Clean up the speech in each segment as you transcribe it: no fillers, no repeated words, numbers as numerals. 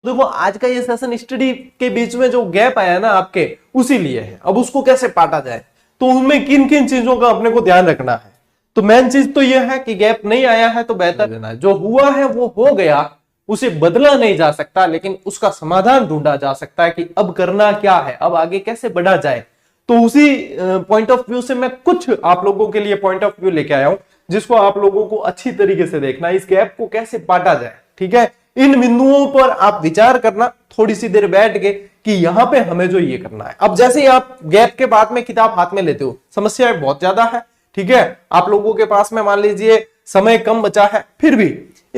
देखो आज का ये सेशन स्टडी के बीच में जो गैप आया ना आपके, उसी लिए है। अब उसको कैसे पाटा जाए, तो उनमें किन किन चीजों का अपने को ध्यान रखना है। तो मेन चीज तो यह है कि गैप नहीं आया है तो बेहतर लेना है। जो हुआ है वो हो गया, उसे बदला नहीं जा सकता, लेकिन उसका समाधान ढूंढा जा सकता है कि अब करना क्या है, अब आगे कैसे बढ़ा जाए। तो उसी पॉइंट ऑफ व्यू से मैं कुछ आप लोगों के लिए पॉइंट ऑफ व्यू लेके आया हूं, जिसको आप लोगों को अच्छी तरीके से देखना है, इस गैप को कैसे पाटा जाए। ठीक है, इन बिंदुओं पर आप विचार करना थोड़ी सी देर बैठ के कि यहां पे हमें जो ये करना है। अब जैसे ही आप गैप के बाद में किताब हाथ में लेते हो, समस्याएं बहुत ज्यादा है। ठीक है, आप लोगों के पास में मान लीजिए समय कम बचा है, फिर भी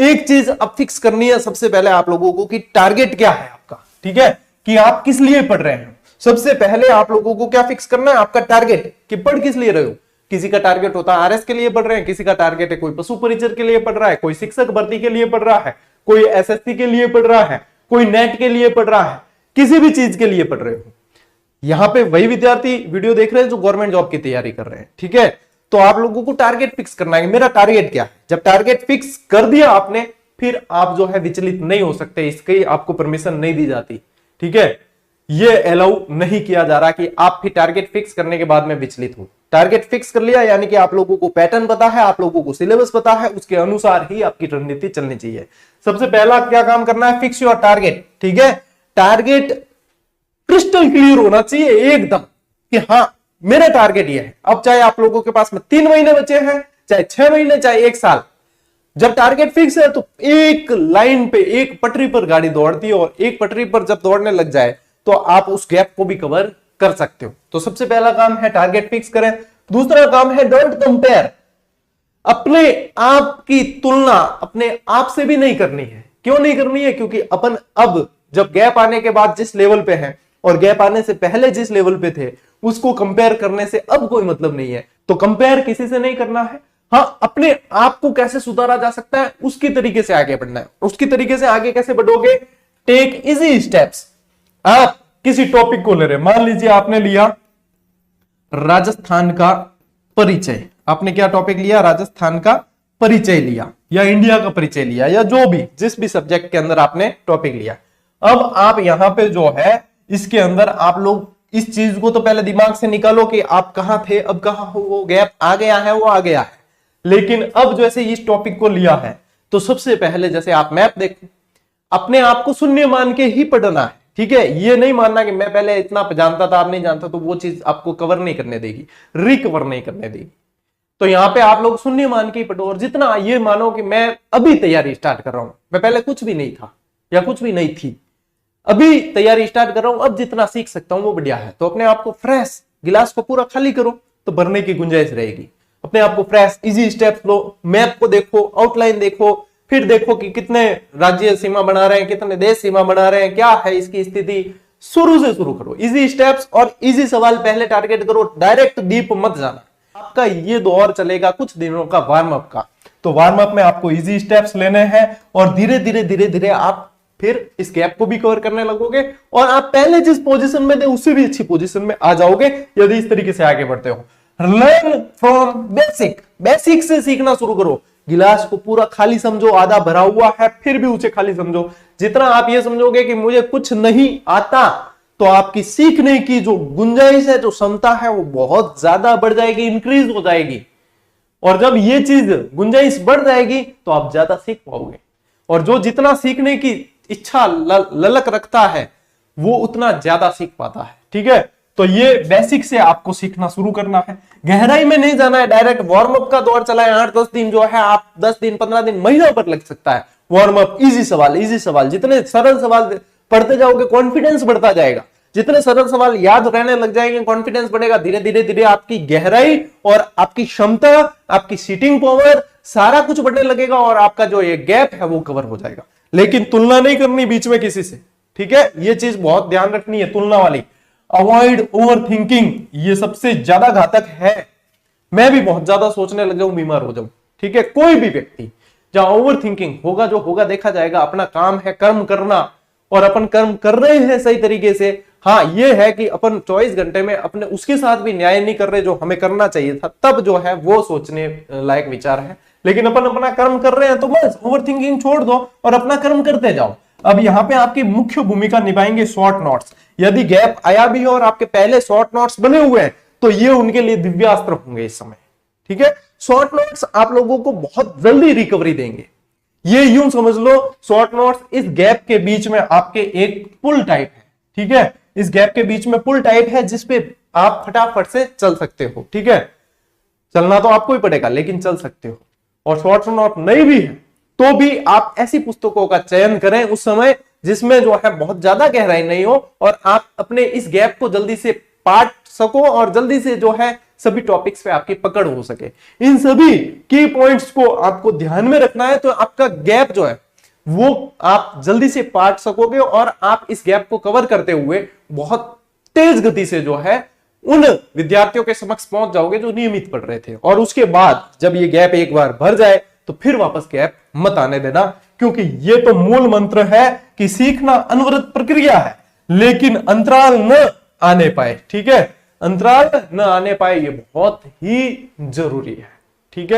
एक चीज अब फिक्स करनी है सबसे पहले आप लोगों को कि टारगेट क्या है आपका। ठीक है, कि आप किस लिए पढ़ रहे हैं। सबसे पहले आप लोगों को क्या फिक्स करना है, आपका टारगेट, कि पढ़ किस लिए रहे हो। किसी का टारगेट होता है आरएस के लिए पढ़ रहे हैं, किसी का टारगेट है कोई पशु परिचर के लिए पढ़ रहा है, कोई शिक्षक भर्ती के लिए पढ़ रहा है, कोई एसएससी के लिए पढ़ रहा है, कोई नेट के लिए पढ़ रहा है, किसी भी चीज के लिए पढ़ रहे हो। यहां पे वही विद्यार्थी वीडियो देख रहे हैं जो गवर्नमेंट जॉब की तैयारी कर रहे हैं। ठीक है, तो आप लोगों को टारगेट फिक्स करना है, मेरा टारगेट क्या है। जब टारगेट फिक्स कर दिया आपने, फिर आप जो है विचलित नहीं हो सकते, इसकी आपको परमिशन नहीं दी जाती। ठीक है, ये अलाउ नहीं किया जा रहा कि आप फिर टारगेट फिक्स करने के बाद में विचलित हो। टारगेट फिक्स कर लिया यानी कि आप लोगों को पैटर्न पता है, आप लोगों को सिलेबस पता है, उसके अनुसार ही आपकी रणनीति चलनी चाहिए। सबसे पहला क्या काम करना है, फिक्स योर टारगेट। ठीक है, टारगेट क्रिस्टल क्लियर होना चाहिए एकदम कि हाँ मेरा टारगेट ये है। अब चाहे आप लोगों के पास में 3 महीने बचे हैं, चाहे 6 महीने, चाहे 1 साल, जब टारगेट फिक्स है तो एक लाइन पे, एक पटरी पर गाड़ी दौड़ती है, और एक पटरी पर जब दौड़ने लग जाए तो आप उस गैप को भी कवर कर सकते हो। तो सबसे पहला काम है टारगेट फिक्स करें। दूसरा काम है डोंट कंपेयर। अपने आप की तुलना अपने आप से भी नहीं करनी है। क्यों नहीं करनी है, क्योंकि अपन अब जब गैप आने के बाद जिस लेवल पे हैं और गैप आने से पहले जिस लेवल पे थे, उसको कंपेयर करने से अब कोई मतलब नहीं है। तो कंपेयर किसी से नहीं करना है। हाँ, अपने आप को कैसे सुधारा जा सकता है उसकी तरीके से आगे बढ़ना है। उसकी तरीके से आगे कैसे बढ़ोगे, टेक इजी स्टेप्स। आप किसी टॉपिक को ले रहे, मान लीजिए आपने लिया राजस्थान का परिचय। आपने क्या टॉपिक लिया, राजस्थान का परिचय लिया, या इंडिया का परिचय लिया, या जो भी जिस भी सब्जेक्ट के अंदर आपने टॉपिक लिया। अब आप यहां पे जो है इसके अंदर आप लोग इस चीज को तो पहले दिमाग से निकालो कि आप कहां थे, अब कहां हो। वो गैप आ गया है, वो आ गया है। लेकिन अब जैसे इस टॉपिक को लिया है तो सबसे पहले जैसे आप मैप देखो, अपने आप को शून्य मान के ही पढ़ना है। ठीक है, ये नहीं मानना कि मैं पहले इतना जानता था आप नहीं जानता, तो वो चीज आपको कवर नहीं करने देगी, रिकवर नहीं करने देगी। तो यहाँ पे आप लोग शून्य मान के ही पढ़ो, और जितना ये मानो कि मैं अभी तैयारी स्टार्ट कर रहा हूं, मैं पहले कुछ भी नहीं था या कुछ भी नहीं थी, अभी तैयारी स्टार्ट कर रहा हूं, अब जितना सीख सकता हूं वो बढ़िया है। तो अपने आप को फ्रेश, गिलास को पूरा खाली करो तो भरने की गुंजाइश रहेगी। अपने आप को फ्रेश, इजी स्टेप्स लो, मैप को देखो, आउटलाइन देखो, फिर देखो कि कितने राज्य सीमा बना रहे हैं, कितने देश सीमा बना रहे हैं, क्या है इसकी स्थिति। शुरू से शुरू करो, इजी स्टेप्स और इजी सवाल पहले टारगेट करो, डायरेक्ट डीप मत जाना। आपका ये दौर चलेगा कुछ दिनों का वार्म अप का। तो वार्म अप में आपको इजी स्टेप्स लेने हैं, और धीरे धीरे आप फिर इस गैप को भी कवर करने लगोगे, और आप पहले जिस पोजीशन में थे उससे भी अच्छी पोजीशन में आ जाओगे यदि इस तरीके से आगे बढ़ते हो। लर्न फ्रॉम बेसिक, बेसिक से सीखना शुरू करो। गिलास को पूरा खाली समझो, आधा भरा हुआ है फिर भी उसे खाली समझो। जितना आप ये समझोगे कि मुझे कुछ नहीं आता, तो आपकी सीखने की जो गुंजाइश है, जो क्षमता है, वो बहुत ज्यादा बढ़ जाएगी, इंक्रीज हो जाएगी। और जब ये चीज गुंजाइश बढ़ जाएगी तो आप ज्यादा सीख पाओगे, और जो जितना सीखने की इच्छा ललक रखता है वो उतना ज्यादा सीख पाता है। ठीक है, तो ये बेसिक से आपको सीखना शुरू करना है, गहराई में नहीं जाना है। डायरेक्ट वार्म अप का दौर चला है 8-10 दिन, जो है आप 10 दिन 15 दिन महीना पर लग सकता है। वार्म अप, इजी सवाल, इजी सवाल, जितने सरल सवाल पढ़ते जाओगे कॉन्फिडेंस बढ़ता जाएगा। जितने सरल सवाल याद रहने लग जाएंगे, कॉन्फिडेंस बढ़ेगा। धीरे धीरे आपकी गहराई और आपकी क्षमता, आपकी सीटिंग पावर, सारा कुछ बढ़ने लगेगा, और आपका जो ये गैप है वो कवर हो जाएगा। लेकिन तुलना नहीं करनी बीच में किसी से। ठीक है, ये चीज बहुत ध्यान रखनी है, तुलना वाली। अवॉइड ओवर थिंकिंग, ये सबसे ज्यादा घातक है। मैं भी बहुत ज्यादा सोचने लग जाऊं, बीमार हो जाऊं। ठीक है, कोई भी व्यक्ति जहां ओवर थिंकिंग होगा, जो होगा देखा जाएगा। अपना काम है कर्म करना, और अपन कर्म कर रहे हैं सही तरीके से। हाँ, ये है कि अपन 24 घंटे में अपने उसके साथ भी न्याय नहीं कर रहे जो हमें करना चाहिए था, तब जो है वो सोचने लायक विचार है। लेकिन अपन अपना कर्म कर रहे हैं तो बस ओवर थिंकिंग छोड़ दो और अपना कर्म करते जाओ। अब यहाँ पे आपकी मुख्य भूमिका निभाएंगे शॉर्ट नोट्स। यदि गैप आया भी है और आपके पहले शॉर्ट नोट्स बने हुए हैं तो ये उनके लिए दिव्यास्त्र होंगे इस समय। ठीक है, शॉर्ट नोट्स आप लोगों को बहुत जल्दी रिकवरी देंगे। ये यूं समझ लो, शॉर्ट नोट्स इस गैप के बीच में आपके एक पुल टाइप है। ठीक है, इस गैप के बीच में पुल टाइप है जिसपे आप फटाफट से चल सकते हो। ठीक है, चलना तो आपको ही पड़ेगा लेकिन चल सकते हो। और शॉर्ट नोट नहीं भी है तो भी आप ऐसी पुस्तकों का चयन करें उस समय जिसमें जो है बहुत ज्यादा गहराई नहीं हो और आप अपने इस गैप को जल्दी से पाट सको और जल्दी से जो है सभी टॉपिक्स पे आपकी पकड़ हो सके। इन सभी की पॉइंट्स को आपको ध्यान में रखना है तो आपका गैप जो है वो आप जल्दी से पाट सकोगे और आप इस गैप को कवर करते हुए बहुत तेज गति से जो है उन विद्यार्थियों के समक्ष पहुंच जाओगे जो नियमित पढ़ रहे थे। और उसके बाद जब ये गैप एक बार भर जाए तो फिर वापस गैप मत आने देना, क्योंकि ये तो मूल मंत्र है कि सीखना अनवरत प्रक्रिया है लेकिन अंतराल न आने पाए। ठीक है, अंतराल न आने पाए ये बहुत ही जरूरी है। ठीक है।